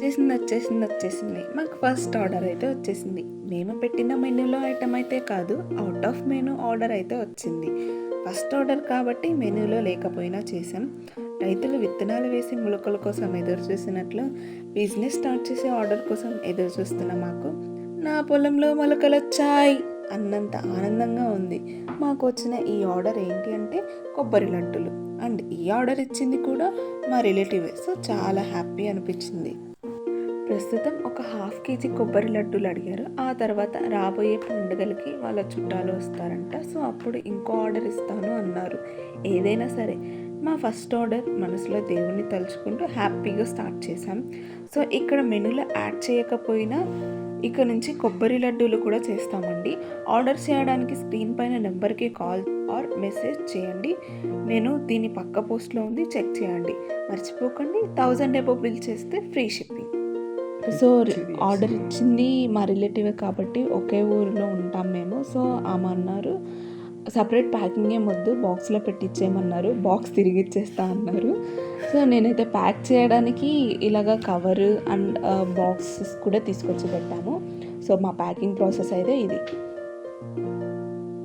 వచ్చేసింది. మాకు first order అయితే వచ్చేసింది. మేము పెట్టిన మెనూలో ఐటెం అయితే కాదు, అవుట్ ఆఫ్ మెనూ ఆర్డర్ అయితే వచ్చింది. ఫస్ట్ ఆర్డర్ కాబట్టి మెనూలో లేకపోయినా చేసాం. రైతులు విత్తనాలు వేసి మొలకల కోసం ఎదురు చూసినట్లు బిజినెస్ స్టార్ట్ చేసే ఆర్డర్ కోసం ఎదురు చూస్తున్న మాకు నా పొలంలో మొలకలొచ్చాయి అన్నంత ఆనందంగా ఉంది. మాకు వచ్చిన ఈ ఆర్డర్ ఏంటి అంటే కొబ్బరి లడ్డులు. అండ్ ఈ ఆర్డర్ ఇచ్చింది కూడా మా రిలేటివే. సో చాలా హ్యాపీ అనిపించింది. ప్రస్తుతం ఒక 1/2 kg కొబ్బరి లడ్డూలు అడిగారు. ఆ తర్వాత రాబోయే పండుగలకి వాళ్ళ చుట్టాలు వస్తారంట. సో అప్పుడు ఇంకో ఆర్డర్ ఇస్తాను అన్నారు. ఏదైనా సరే మా ఫస్ట్ ఆర్డర్ మనసులో దేవుణ్ణి తలుచుకుంటూ హ్యాపీగా స్టార్ట్ చేశాం. సో ఇక్కడ మెనూలో యాడ్ చేయకపోయినా ఇక నుంచి కొబ్బరి లడ్డూలు కూడా చేస్తామండి. ఆర్డర్ చేయడానికి స్క్రీన్ పైన నెంబర్కి కాల్ ఆర్ మెసేజ్ చేయండి. నేను దీని పక్క పోస్ట్లో ఉంది, చెక్ చేయండి. మర్చిపోకండి, 1000 అబోవ్ బిల్ చేస్తే ఫ్రీ షిప్పింగ్. సో ఆర్డర్ ఇచ్చింది మా రిలేటివే కాబట్టి ఒకే ఊరిలో ఉంటాం మేము. సో ఆమె అన్నారు సపరేట్ ప్యాకింగే వద్దు, బాక్స్లో పెట్టించేయమన్నారు. బాక్స్ తిరిగి ఇచ్చేస్తా అన్నారు. సో నేనైతే ప్యాక్ చేయడానికి ఇలాగ కవరు అండ్ బాక్సెస్ కూడా తీసుకొచ్చి పెట్టాము. సో మా ప్యాకింగ్ ప్రాసెస్ అయితే ఇది.